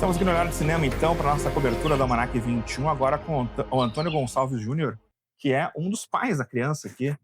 Estamos aqui no Olhar de Cinema, então, para nossa cobertura da Almanac 21, agora com o Antônio Gonçalves Júnior, que é um dos pais da criança aqui,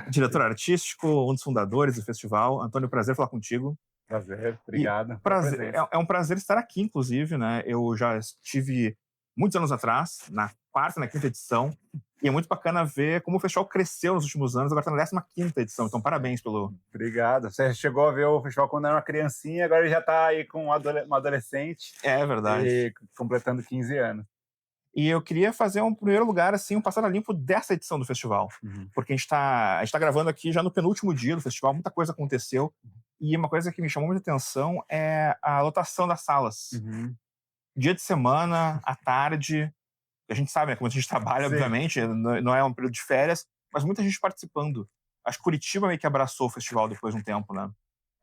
diretor artístico, um dos fundadores do festival. Antônio, prazer falar contigo. Prazer, E obrigado pela prazer, presença. é um prazer estar aqui, inclusive, né? Eu já estive muitos anos atrás, na quarta e na quinta edição, e é muito bacana ver como o festival cresceu nos últimos anos, agora está na 15ª edição, então parabéns pelo... Obrigado. Você chegou a ver o festival quando era uma criancinha, agora ele já está aí com uma adolescente É verdade. e completando 15 anos. E eu queria fazer um primeiro lugar, assim, um passar a limpo dessa edição do festival. Porque a gente tá gravando aqui já no penúltimo dia do festival, muita coisa aconteceu. E uma coisa que me chamou muita atenção é a lotação das salas. Dia de semana, à tarde, a gente sabe, né, como a gente trabalha, Sim. obviamente, não é um período de férias, mas muita gente participando. Acho que Curitiba meio que abraçou o festival depois de um tempo, né?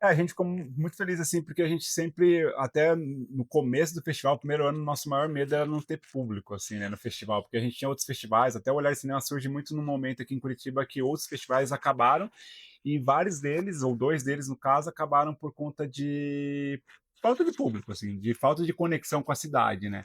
A gente ficou muito feliz, assim, porque a gente sempre, até no começo do festival, primeiro ano, nosso maior medo era não ter público, assim, né, no festival, porque a gente tinha outros festivais, até o Olhar de Cinema surge muito num momento aqui em Curitiba que outros festivais acabaram, e vários deles, ou dois deles no caso, acabaram por conta de falta de público, assim, de falta de conexão com a cidade, né?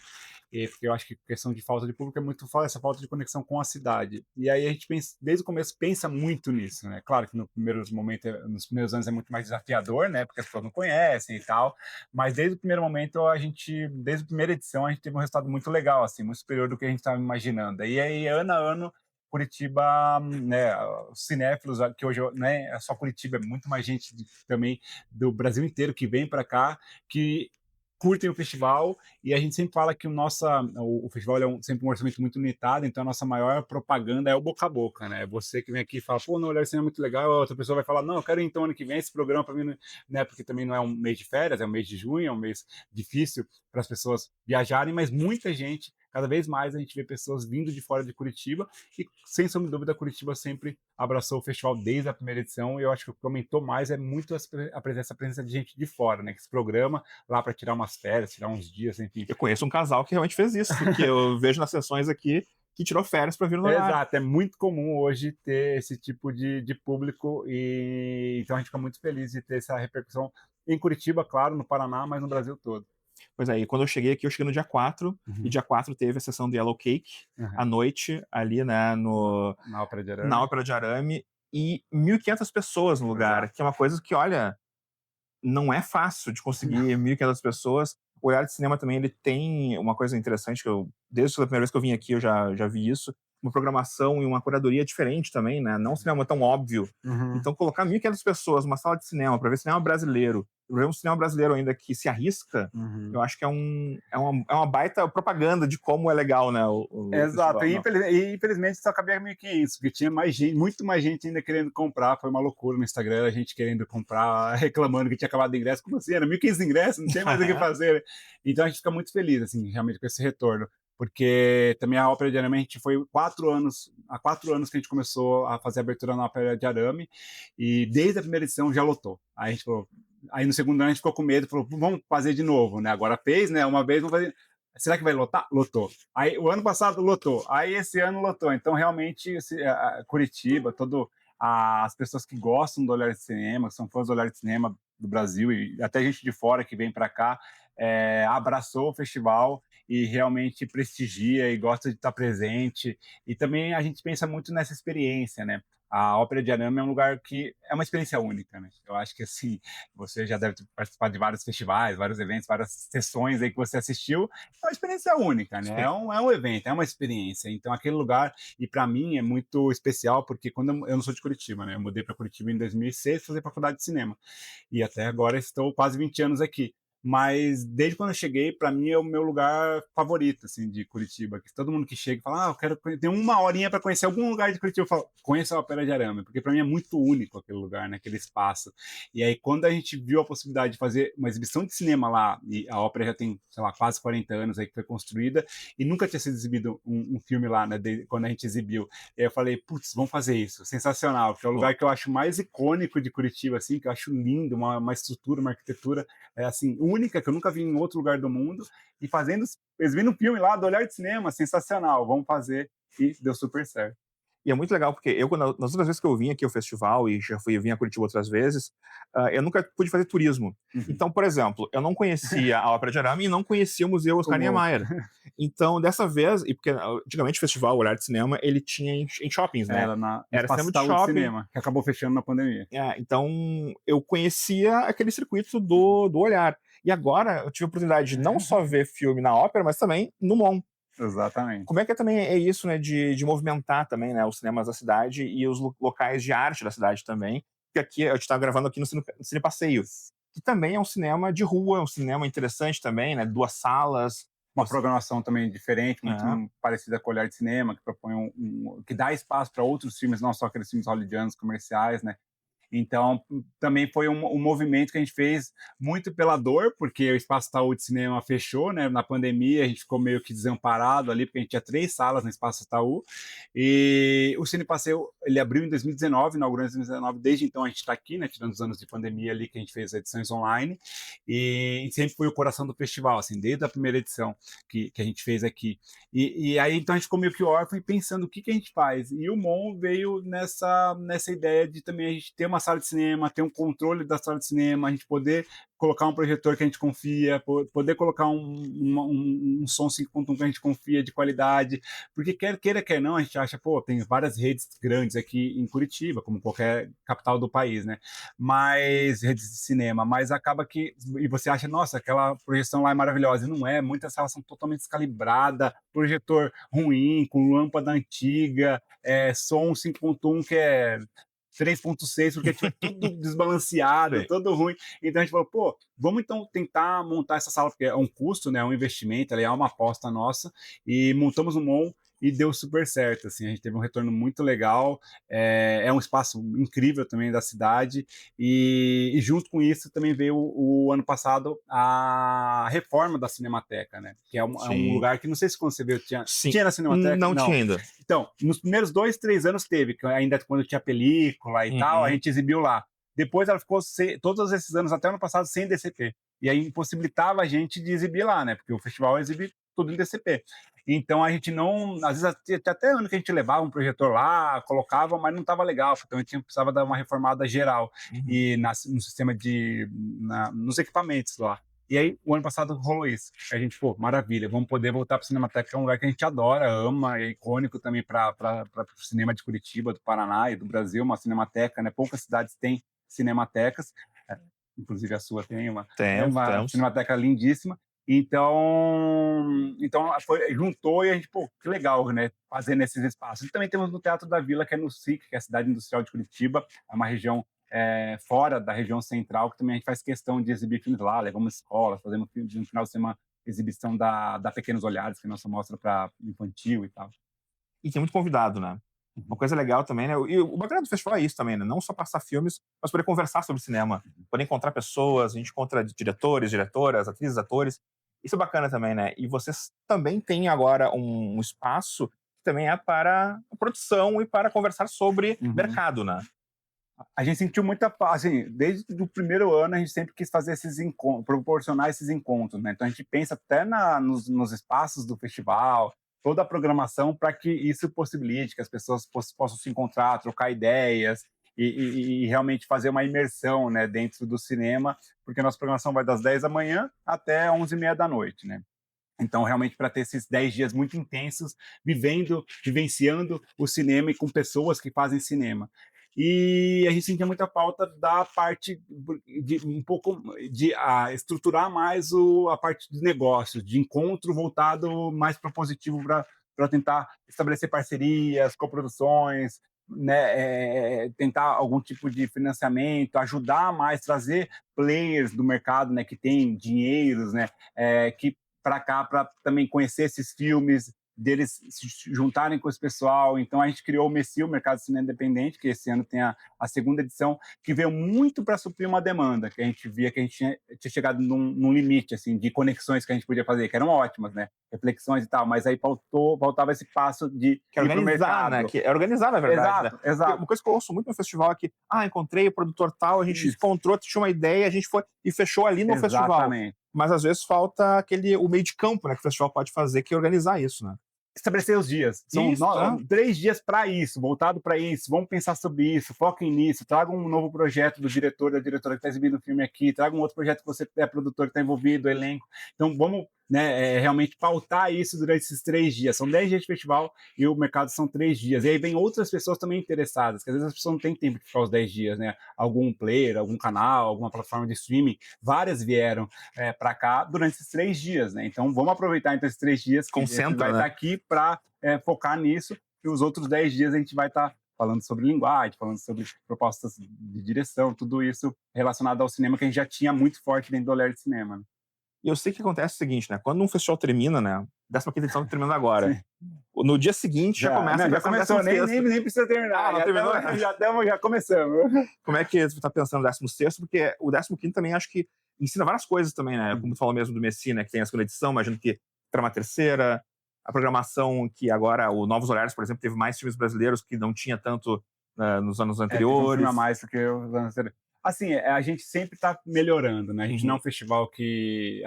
Porque eu acho que a questão de falta de público é muito essa falta de conexão com a cidade. E aí a gente pensa, desde o começo pensa muito nisso, né? Claro que nos primeiros anos é muito mais desafiador, né? Porque as pessoas não conhecem e tal. Mas desde o primeiro momento desde a primeira edição a gente teve um resultado muito legal, assim, muito superior do que a gente estava imaginando. E aí ano a ano Curitiba, né, os cinéfilos, que hoje, né, é só Curitiba, é muito mais gente também do Brasil inteiro que vem para cá, que curtem o festival, e a gente sempre fala que o festival é sempre um orçamento muito limitado, então a nossa maior propaganda é o boca a boca, né? Você que vem aqui e fala, pô, não, Olhar Cinema é muito legal, a outra pessoa vai falar, não, eu quero ir então ano que vem esse programa para mim, né? Porque também não é um mês de férias, é um mês de junho, é um mês difícil para as pessoas viajarem, mas muita gente, cada vez mais a gente vê pessoas vindo de fora de Curitiba, e sem sombra de dúvida Curitiba sempre abraçou o festival desde a primeira edição, e eu acho que o que aumentou mais é muito a presença de gente de fora, né? Que se programa lá para tirar umas férias, tirar uns dias, enfim. Eu conheço um casal que realmente fez isso, que eu vejo nas sessões aqui, que tirou férias para vir no Olhar. Exato, é muito comum hoje ter esse tipo de público, e então a gente fica muito feliz de ter essa repercussão em Curitiba, claro, no Paraná, mas no Brasil todo. Pois é, e quando eu cheguei aqui, eu cheguei no dia 4, e dia 4 teve a sessão do Yellow Cake, à noite, ali, né, Na Ópera de na Arame. Ópera de Arame, e 1.500 pessoas no lugar, Exato. que é uma coisa que, olha, não é fácil de conseguir 1.500 pessoas. O Olhar de Cinema também, ele tem uma coisa interessante, que desde a primeira vez que eu vim aqui, eu já vi isso, uma programação e uma curadoria diferente também, né? Não um cinema tão óbvio. Então, colocar 1.500 pessoas numa sala de cinema para ver cinema brasileiro, para ver um cinema brasileiro ainda que se arrisca, eu acho que é uma baita propaganda de como é legal, né, o Exato, festival. e infelizmente só cabia 1.500, porque tinha mais gente, muito mais gente ainda querendo comprar, foi uma loucura no Instagram, a gente querendo comprar, reclamando que tinha acabado o ingresso, como assim, era 1.500 ingressos, não tem mais o que fazer, então a gente fica muito feliz, assim, realmente com esse retorno, porque também a Ópera de Arame, a gente foi há 4 anos que a gente começou a fazer a abertura na Ópera de Arame, e desde a primeira edição já lotou, aí a gente falou, aí no segundo ano a gente ficou com medo, falou, vamos fazer de novo, né, agora fez, né, uma vez, vamos fazer. Será que vai lotar? Lotou. Aí o ano passado lotou. Aí esse ano lotou. Então realmente Curitiba, as pessoas que gostam do Olhar de Cinema, que são fãs do Olhar de Cinema do Brasil e até gente de fora que vem para cá, abraçou o festival e realmente prestigia e gosta de estar presente. E também a gente pensa muito nessa experiência, né? A Ópera de Arame é um lugar que é uma experiência única, né? Eu acho que assim, você já deve ter participado de vários festivais, vários eventos, várias sessões aí que você assistiu, é uma experiência única, né? É um evento, é uma experiência. Então, aquele lugar, e para mim é muito especial, porque quando eu não sou de Curitiba, né? Eu mudei para Curitiba em 2006 fazer faculdade de cinema. E até agora estou quase 20 anos aqui. Mas desde quando eu cheguei, para mim é o meu lugar favorito, assim, de Curitiba. Que todo mundo que chega fala, eu quero ter uma horinha para conhecer algum lugar de Curitiba. Eu falo, conheça a Ópera de Arame, porque para mim é muito único aquele lugar, né, aquele espaço. E aí, quando a gente viu a possibilidade de fazer uma exibição de cinema lá, e a ópera já tem, sei lá, quase 40 anos aí que foi construída, e nunca tinha sido exibido um filme lá, né, quando a gente exibiu. E aí eu falei, putz, vamos fazer isso, sensacional, porque é o lugar que eu acho mais icônico de Curitiba, assim, que eu acho lindo, uma estrutura, uma arquitetura, assim, única, que eu nunca vi em outro lugar do mundo, e exibindo um filme lá do Olhar de Cinema, sensacional, vamos fazer, e deu super certo. E é muito legal, porque nas outras vezes que eu vim aqui ao festival, e eu vim a Curitiba outras vezes, eu nunca pude fazer turismo. Uhum. Então, por exemplo, eu não conhecia a Ópera de Arame e não conhecia o Museu Oscar Como Niemeyer. Então, dessa vez, e porque antigamente o festival, o Olhar de Cinema, ele tinha em shoppings, né? era no Era Espaço cinema de Itaú de shopping. Cinema, que acabou fechando na pandemia. Então, eu conhecia aquele circuito do Olhar. E agora eu tive a oportunidade de não só ver filme na ópera, mas também no MON. Exatamente. Como é que também é isso, né, de movimentar também, né, os cinemas da cidade e os locais de arte da cidade também, porque aqui a gente tá gravando aqui no Cine Passeio, que também é um cinema de rua, é um cinema interessante também, né, 2 salas. Uma programação também diferente, muito É, parecida com o Olhar de Cinema, que propõe que dá espaço para outros filmes, não só aqueles filmes hollywoodianos comerciais, né? Então, também foi um movimento que a gente fez muito pela dor, porque o Espaço Itaú de Cinema fechou, né? Na pandemia, a gente ficou meio que desamparado ali, porque a gente tinha 3 salas no Espaço Itaú. E o Cine Passeio, ele abriu em 2019, inaugurou em 2019. Desde então, a gente está aqui, né? Tirando os anos de pandemia ali, que a gente fez edições online. E sempre foi o coração do festival, assim, desde a primeira edição que a gente fez aqui. E aí, então, a gente ficou meio que órfão e pensando o que a gente faz. E o MON veio nessa ideia de também a gente ter uma sala de cinema, ter um controle da sala de cinema, a gente poder colocar um projetor que a gente confia, poder colocar um som 5.1 que a gente confia de qualidade, porque quer não, a gente acha, pô, tem várias redes grandes aqui em Curitiba, como qualquer capital do país, né? Mas redes de cinema, mas acaba que e você acha, nossa, aquela projeção lá é maravilhosa, e não é, muitas salas são totalmente descalibradas, projetor ruim, com lâmpada antiga, som 5.1 que é 3.6, porque tinha tudo desbalanceado, sim. todo ruim. Então a gente falou, pô, vamos então tentar montar essa sala, porque é um custo, né? É um investimento, é uma aposta nossa, e montamos um MON e deu super certo, assim, a gente teve um retorno muito legal, é um espaço incrível também da cidade, e junto com isso também veio o ano passado a reforma da Cinemateca, né? Que é um Sim. lugar que não sei se quando você viu, Sim. tinha na Cinemateca? Não tinha Não. ainda. Então, nos primeiros 2, 3 anos teve, que ainda quando tinha película e tal, a Uhum. gente exibiu lá. Depois ela ficou todos esses anos, até o ano passado, sem DCP. E aí impossibilitava a gente de exibir lá, né? Porque o festival exibe tudo em DCP. Então a gente não. Às vezes tinha até ano que a gente levava um projetor lá, colocava, mas não estava legal. Então a gente precisava dar uma reformada geral Uhum. e no sistema nos equipamentos lá. E aí, o ano passado rolou isso. A gente, pô, maravilha, vamos poder voltar para o Cinemateca, que é um lugar que a gente adora, ama, é icônico também para o cinema de Curitiba, do Paraná e do Brasil, uma cinemateca, né? Poucas cidades têm cinematecas, inclusive a sua tem uma Temos. cinemateca lindíssima. Então juntou e a gente, pô, que legal, né? Fazer nesses espaços. E também temos no Teatro da Vila, que é no SIC, que é a Cidade Industrial de Curitiba, é uma região fora da região central, que também a gente faz questão de exibir filmes lá, levamos escolas, fazendo no final de semana exibição da Pequenos Olhares, que é a nossa mostra para infantil e tal. E tem muito convidado, né? Uma coisa legal também, né? E o bacana do festival é isso também, né? Não só passar filmes, mas poder conversar sobre cinema, poder encontrar pessoas, a gente encontra diretores, diretoras, atrizes, atores. Isso é bacana também, né? E vocês também têm agora um espaço que também é para a produção e para conversar sobre Uhum. mercado, né? A gente sentiu muita assim, desde o primeiro ano a gente sempre quis fazer esses encontros, proporcionar esses encontros, né? Então a gente pensa até nos espaços do festival, toda a programação para que isso possibilite que as pessoas possam se encontrar, trocar ideias e realmente fazer uma imersão, né, dentro do cinema, porque a nossa programação vai das 10 da manhã até 11h30 da noite, né? Então, realmente, para ter esses 10 dias muito intensos, vivenciando o cinema e com pessoas que fazem cinema. E a gente sentia muita falta da parte de um pouco de estruturar mais a parte de negócios, de encontro voltado mais propositivo para tentar estabelecer parcerias, coproduções, né, tentar algum tipo de financiamento, ajudar mais, trazer players do mercado, né, que tem dinheiros, né, que para cá para também conhecer esses filmes, deles se juntarem com esse pessoal. Então a gente criou o Messi, o Mercado de Cinema Independente, que esse ano tem a segunda edição, que veio muito para suprir uma demanda, que a gente via que a gente tinha chegado num limite assim, de conexões que a gente podia fazer, que eram ótimas, né? Reflexões e tal, mas aí faltava esse passo de Que é ir para o organizar, né? mercado. Que é organizar, na verdade, né? Exato, Porque exato. uma coisa que eu ouço muito no festival é que, encontrei o produtor tal, a gente se Isso, encontrou, tinha uma ideia, a gente foi e fechou ali no festival. exatamente. Mas às vezes falta o meio de campo, né, que o festival pode fazer, que é organizar isso, né? estabelecer os dias. São Isso, tá. 3 dias para isso, voltado para isso. Vamos pensar sobre isso, foquem nisso. Traga um novo projeto do diretor, da diretora que está exibindo o filme aqui. Traga um outro projeto que você é produtor que está envolvido, elenco. Então vamos, né, realmente pautar isso durante esses 3 dias. São 10 dias de festival e o mercado são 3 dias. E aí vem outras pessoas também interessadas, que às vezes as pessoas não têm tempo de ficar os 10 dias, né? Algum player, algum canal, alguma plataforma de streaming, várias vieram para cá durante esses 3 dias, né? Então vamos aproveitar então esses 3 dias que a gente Concentra, vai né? estar aqui para focar nisso, e os outros 10 dias a gente vai estar falando sobre linguagem, falando sobre propostas de direção, tudo isso relacionado ao cinema que a gente já tinha muito forte dentro do Olhar de Cinema, né? E eu sei que acontece o seguinte, né? Quando um festival termina, né? 15ª edição tá terminando agora. Sim. No dia seguinte já começa Não, já a pensar no começou, nem 16º. precisa terminar. Ah, não terminou? Já começamos. Como é que você tá pensando no 16º? Porque o 15º também acho que ensina várias coisas também, né? Como tu falou mesmo do Messi, né? Que tem a segunda edição, imagino que terá uma terceira. A programação que agora, o Novos Olhares, por exemplo, teve mais filmes brasileiros que não tinha tanto nos anos Teve um filme anteriores. a mais do que os anos anteriores. Assim, a gente sempre está melhorando, né? A gente não é um festival que,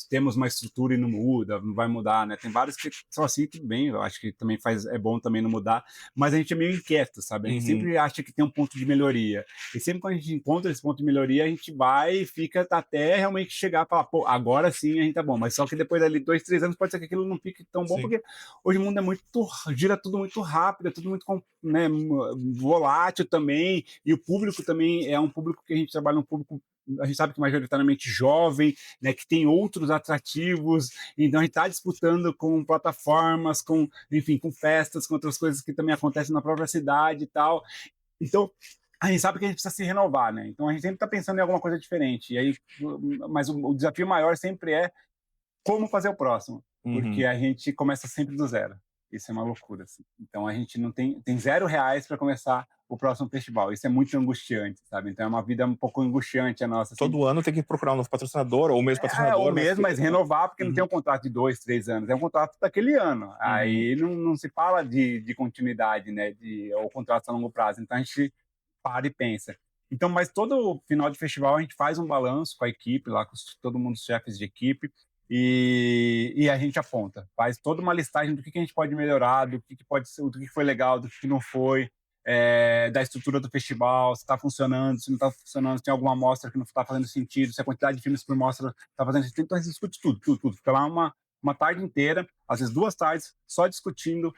temos uma estrutura e não muda, não vai mudar, né? Tem vários que são assim, tudo bem, eu acho que também é bom também não mudar, mas a gente é meio inquieto, sabe? A gente sempre acha que tem um ponto de melhoria. E sempre quando a gente encontra esse ponto de melhoria, a gente vai e fica até realmente chegar e falar, pô, agora sim a gente tá bom. Mas só que depois dali 2, 3 anos pode ser que aquilo não fique tão bom, porque hoje o mundo é muito, gira tudo muito rápido, é tudo muito, né, volátil também, e o público também é um público que a gente trabalha, um público, a gente sabe que majoritariamente jovem, né, que tem outros atrativos, então a gente está disputando com plataformas, enfim, com festas, com outras coisas que também acontecem na própria cidade e tal. Então, a gente sabe que a gente precisa se renovar, né? Então a gente sempre está pensando em alguma coisa diferente. E aí, mas o desafio maior sempre é como fazer o próximo, porque a gente começa sempre do zero. Isso é uma loucura, assim. Então a gente não tem R$ 0 para começar o próximo festival. Isso é muito angustiante, sabe? Então é uma vida um pouco angustiante a nossa. Assim. Todo ano tem que procurar um novo patrocinador, ou o mesmo patrocinador. Ou mesmo, mas renovar, porque não tem um contrato de 2, 3 anos. É um contrato daquele ano. Aí não se fala de continuidade, né? Ou contratos a longo prazo. Então a gente para e pensa. Então, mas todo final de festival a gente faz um balanço com a equipe, lá com todo mundo, os chefes de equipe, e a gente aponta, faz toda uma listagem do que a gente pode melhorar, do que pode ser, do que foi legal, do que não foi, da estrutura do festival, se está funcionando, se não está funcionando, se tem alguma amostra que não está fazendo sentido, se a quantidade de filmes por mostra está fazendo sentido. Então a gente discute tudo. Fica lá uma tarde inteira, às vezes 2 tardes, só discutindo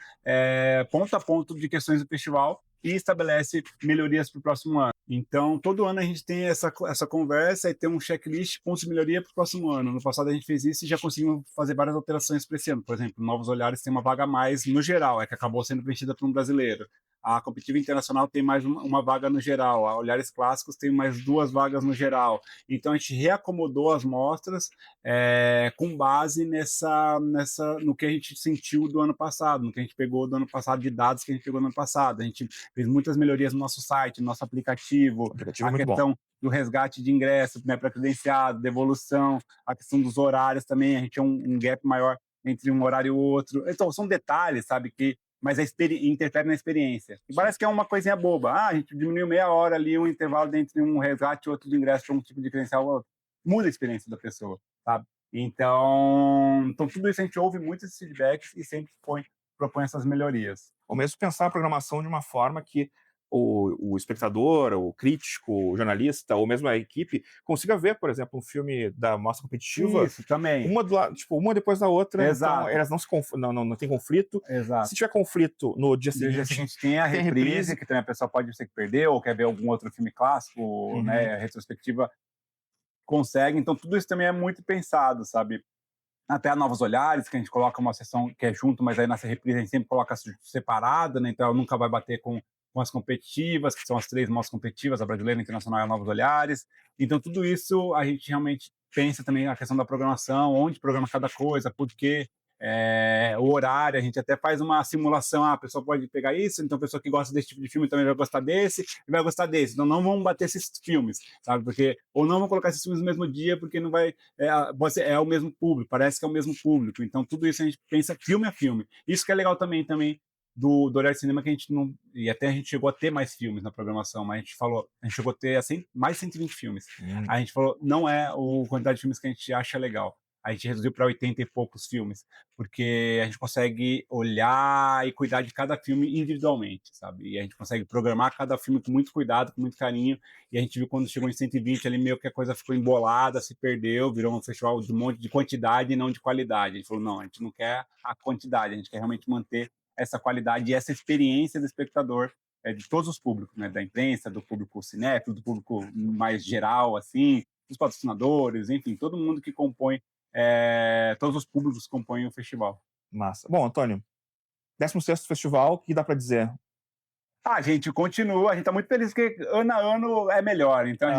ponto a ponto de questões do festival e estabelece melhorias para o próximo ano. Então, todo ano a gente tem essa conversa e tem um checklist, pontos de melhoria para o próximo ano. No passado a gente fez isso e já conseguimos fazer várias alterações para esse ano. Por exemplo, Novos Olhares tem uma vaga a mais no geral, que acabou sendo preenchida por um brasileiro. A Competitiva Internacional tem mais uma vaga no geral. A Olhares Clássicos tem mais 2 vagas no geral. Então, a gente reacomodou as mostras com base no que a gente sentiu do ano passado, no que a gente pegou do ano passado, de dados que a gente pegou do ano passado. A gente fez muitas melhorias no nosso site, no nosso aplicativo. O aplicativo é a muito questão bom. do resgate de ingresso, né, para credenciado, devolução, a questão dos horários também, a gente tem um gap maior entre um horário e outro. Então, são detalhes, sabe, mas interfere na experiência. E parece que é uma coisinha boba. A gente diminuiu meia hora ali, um intervalo entre um resgate e outro de ingresso para um tipo de credencial, muda a experiência da pessoa, sabe? Então tudo isso a gente ouve muito esses feedbacks e sempre propõe essas melhorias. Ou mesmo pensar a programação de uma forma que o espectador, o crítico, o jornalista, ou mesmo a equipe, consiga ver, por exemplo, um filme da mostra competitiva. Isso, também. Uma depois da outra. Exato. Então elas não tem conflito. Exato. Se tiver conflito no dia seguinte, a gente tem a reprise, que também a pessoa pode ser que perdeu, ou quer ver algum outro filme clássico, né, retrospectiva, consegue. Então tudo isso também é muito pensado, sabe? Até a Novos Olhares, que a gente coloca uma sessão que é junto, mas aí nessa reprise a gente sempre coloca separada, né? Então ela nunca vai bater com as competitivas, que são as 3 mostras competitivas, a brasileira, a internacional e a Novos Olhares. Então tudo isso a gente realmente pensa também a questão da programação, onde programa cada coisa, por quê, o horário, a gente até faz uma simulação, a pessoa pode pegar isso, então a pessoa que gosta desse tipo de filme também vai gostar desse, e vai gostar desse, então não vamos bater esses filmes, sabe, porque, ou não vamos colocar esses filmes no mesmo dia, porque não vai, é o mesmo público, parece que é o mesmo público, então tudo isso a gente pensa filme a filme, isso que é legal também do Olhar de Cinema, que a gente não, e até a gente chegou a ter mais filmes na programação, mas a gente chegou a ter assim, mais de 120 filmes, a gente falou, não é a quantidade de filmes que a gente acha legal, a gente reduziu para 80 e poucos filmes, porque a gente consegue olhar e cuidar de cada filme individualmente, sabe? E a gente consegue programar cada filme com muito cuidado, com muito carinho, e a gente viu quando chegou em 120 ali, meio que a coisa ficou embolada, se perdeu, virou um festival de um monte de quantidade e não de qualidade. A gente falou, não, a gente não quer a quantidade, a gente quer realmente manter essa qualidade e essa experiência do espectador, de todos os públicos, né? Da imprensa, do público cinéfilo, do público mais geral, assim, dos patrocinadores, enfim, todo mundo que compõe, todos os públicos que compõem o festival. Massa. Bom, Antônio, 16º festival, o que dá para dizer? A gente continua, a gente está muito feliz porque ano a ano é melhor. Então,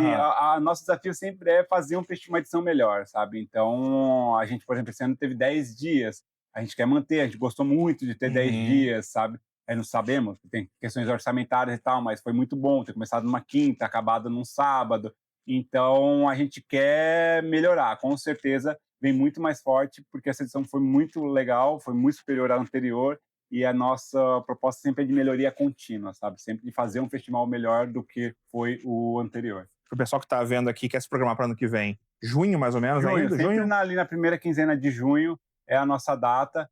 nosso desafio sempre é fazer uma edição melhor, sabe? Então, a gente, por exemplo, esse ano teve 10 dias. A gente quer manter, a gente gostou muito de ter 10 dias, sabe? Não sabemos, tem questões orçamentárias e tal, mas foi muito bom ter começado numa quinta, acabado num sábado. Então, a gente quer melhorar. Com certeza, vem muito mais forte, porque essa edição foi muito legal, foi muito superior à anterior. E a nossa proposta sempre é de melhoria contínua, sabe? Sempre de fazer um festival melhor do que foi o anterior. O pessoal que está vendo aqui quer se programar para ano que vem. Junho, mais ou menos, junho, ainda? Sempre Junho? ali na primeira quinzena de junho é a nossa data.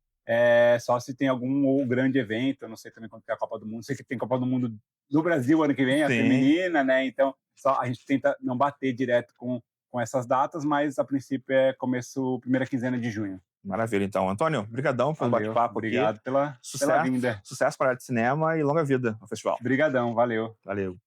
Só se tem algum grande evento, eu não sei também quando é a Copa do Mundo. Sei que tem Copa do Mundo do Brasil ano que vem, a feminina, né? Então, a gente tenta não bater direto com essas datas, mas a princípio é primeira quinzena de junho. Maravilha, então. Antônio, brigadão pelo bate-papo aqui. Obrigado pela vinda. Sucesso para a arte de cinema e longa vida ao festival. Brigadão, valeu. Valeu.